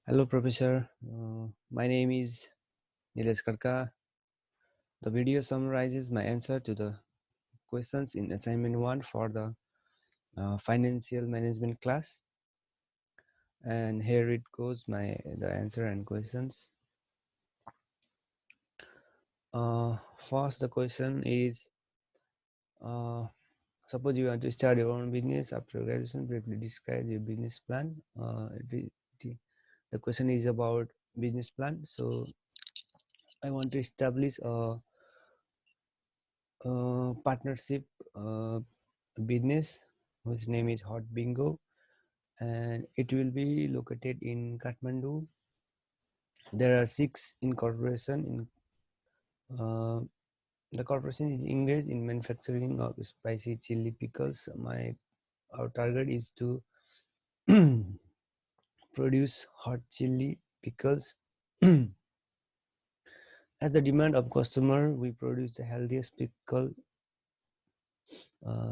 Hello, Professor. My name is Nilesh Karka. The video summarizes my answer to the questions in assignment 1 for the financial management class. And here it goes, the answer and questions. First, the question is, suppose you want to start your own business after graduation, briefly describe your business plan. The question is about business plan. So I want to establish a partnership business whose name is Hot Bingo, and it will be located in Kathmandu. There are 6 incorporation in the corporation is engaged in manufacturing of spicy chili pickles. Our target is to produce hot chili pickles. As the demand of customer, we produce the healthiest pickle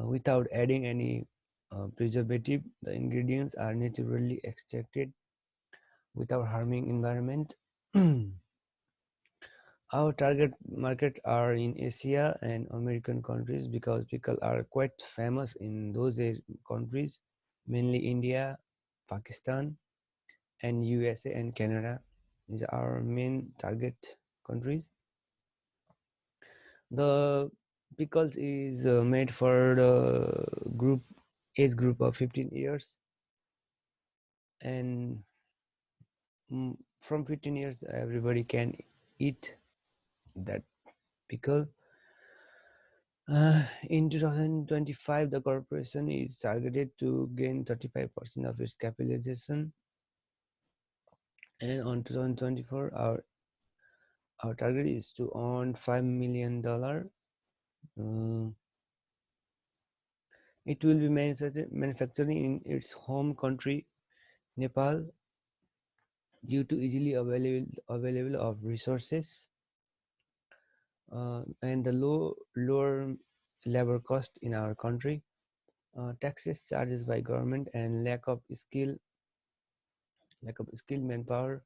without adding any preservative. The ingredients are naturally extracted without harming environment. Our target market are in Asia and American countries because pickle are quite famous in those countries, mainly India, Pakistan, and USA and Canada. These are our main target countries. The pickles is made for the age group of 15 years, and from 15 years everybody can eat that pickle. In 2025, the corporation is targeted to gain 35% of its capitalization, and on 2024, our target is to earn $5 million. It will be manufacturing in its home country, Nepal, due to easily available of resources and the lower labor cost in our country. Taxes charges by government and lack of skilled manpower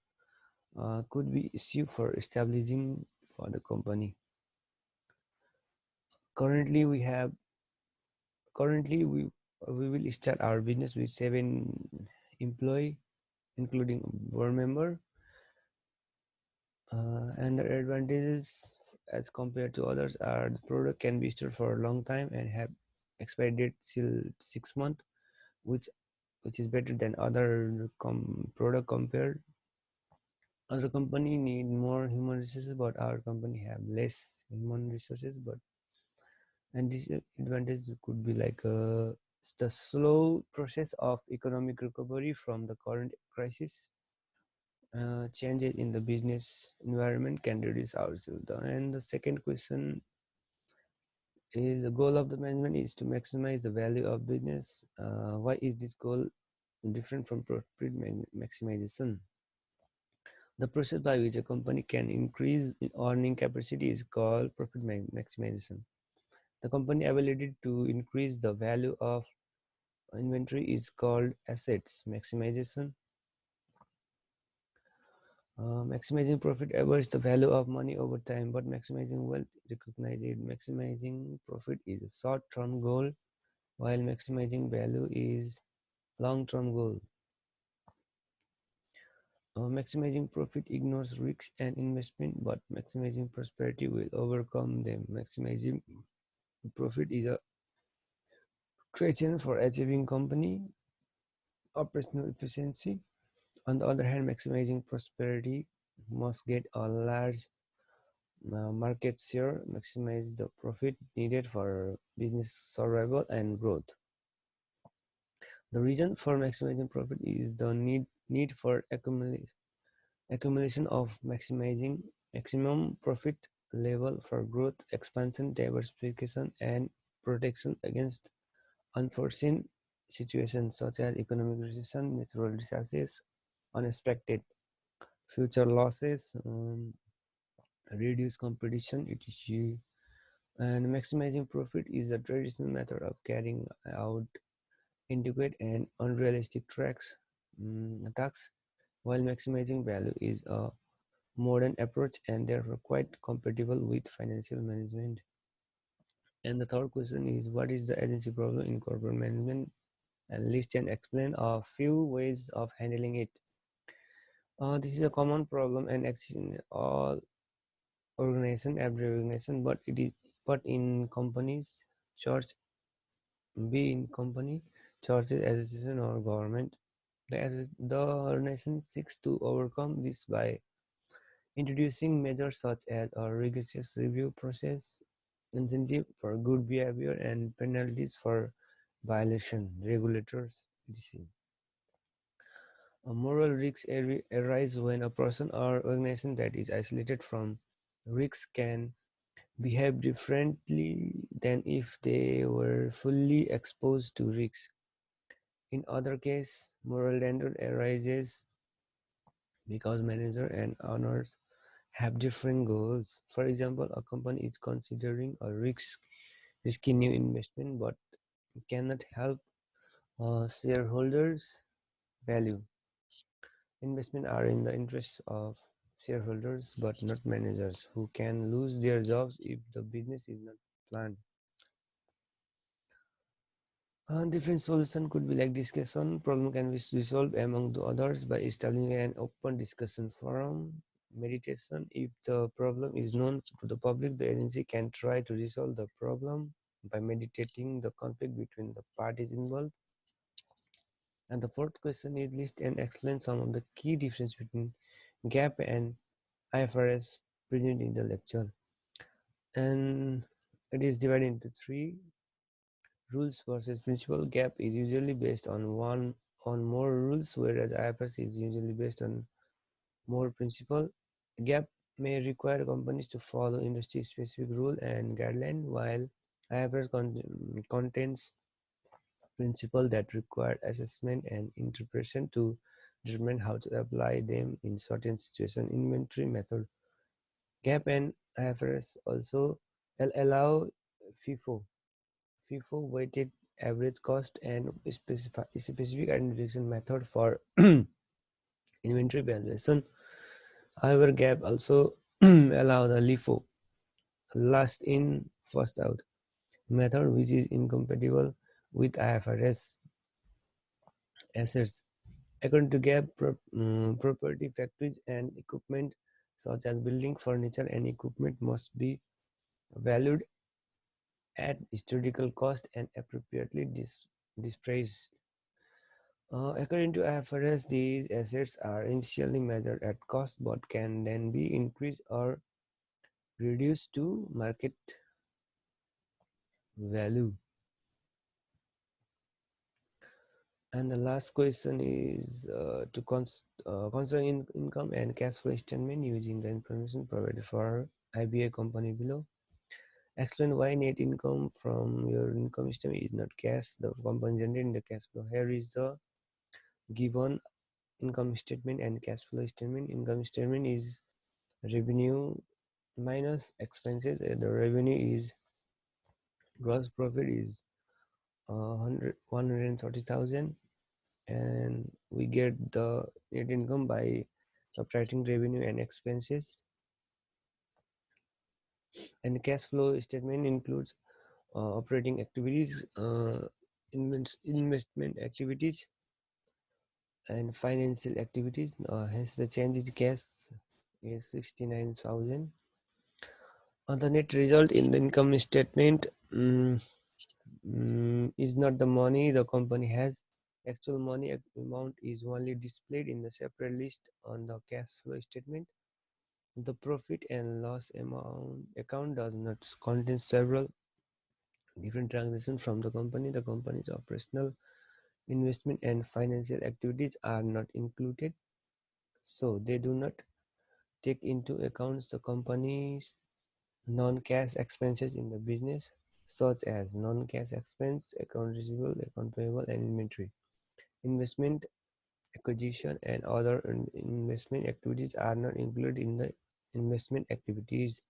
could be issue for establishing for the company. Currently, we will start our business with 7 employee, including board member. And the advantages as compared to others are the product can be stored for a long time and have expiry date till 6 months, which is better than other product compared. Other company need more human resources, but our company have less human resources. And this advantage could be like the slow process of economic recovery from the current crisis. Changes in the business environment can reduce our sales. And the second question is, the goal of the management is to maximize the value of business. Why is this goal different from profit maximization? The process by which a company can increase earning capacity is called profit maximization. The company ability to increase the value of inventory is called assets maximization. Maximizing profit averages the value of money over time, but maximizing wealth recognizes maximizing profit is a short-term goal, while maximizing value is long-term goal. Maximizing profit ignores risks and investment, but maximizing prosperity will overcome them. Maximizing profit is a criterion for achieving company operational efficiency. On the other hand, maximizing prosperity must get a large market share, maximize the profit needed for business survival and growth. The reason for maximizing profit is the need for accumulation of maximizing maximum profit level for growth, expansion, diversification, and protection against unforeseen situations such as economic recession, natural disasters, unexpected future losses, reduce competition, etc. And maximizing profit is a traditional method of carrying out inadequate and unrealistic attacks. while maximizing value is a modern approach and therefore quite compatible with financial management. And the third question is, what is the agency problem in corporate management? And list and explain a few ways of handling it. This is a common problem and exists in all organization, every organization, but in companies, church, be in company, churches, association, or government. The organization seeks to overcome this by introducing measures such as a rigorous review process, incentive for good behavior, and penalties for violation. Regulators decision. A moral risks arise when a person or organization that is isolated from risks can behave differently than if they were fully exposed to risks. In other cases, moral danger arises because managers and owners have different goals. For example, a company is considering a risky new investment but cannot help shareholders' value. Investments are in the interests of shareholders but not managers, who can lose their jobs if the business is not planned. Different solution could be like discussion. Problem can be resolved among the others by establishing an open discussion forum. Meditation. If the problem is known to the public, the agency can try to resolve the problem by meditating the conflict between the parties involved. And the fourth question is list and explain some of the key difference between GAAP and IFRS presented in the lecture. And it is divided into three: rules versus principle. GAAP is usually based on one on more rules, whereas IFRS is usually based on more principle. GAAP may require companies to follow industry-specific rule and guideline, while IFRS contains principles that require assessment and interpretation to determine how to apply them in certain situations. Inventory method. GAAP and IFRS also allow FIFO FIFO weighted average cost and specific identification method for inventory valuation. However, GAAP also allow the LIFO last in first out method, which is incompatible with IFRS assets. According to GAAP, property, factories, and equipment such as building, furniture, and equipment must be valued at historical cost and appropriately dispraised. According to IFRS, these assets are initially measured at cost but can then be increased or reduced to market value. And the last question is to consider income and cash flow statement using the information provided for IBA company below. Explain why net income from your income statement is not cash. The company generating the cash flow. Here is the given income statement and cash flow statement. Income statement is revenue minus expenses. The revenue is gross profit is 130,000, and we get the net income by subtracting revenue and expenses. And cash flow statement includes operating activities, investment activities, and financial activities. Hence, the change in cash is 69,000. The net result in the income statement is not the money the company has. Actual money amount is only displayed in the separate list on the cash flow statement. The profit and loss amount account does not contain several different transactions from the company. The company's operational, investment, and financial activities are not included, so they do not take into account the company's non-cash expenses in the business, such as non-cash expense, account receivable, account payable, and inventory. Investment, acquisition, and other investment activities are not included in the investment activities.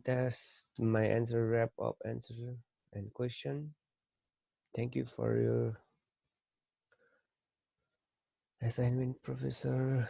That's my answer, wrap up answer and question. Thank you for your Assignment professor.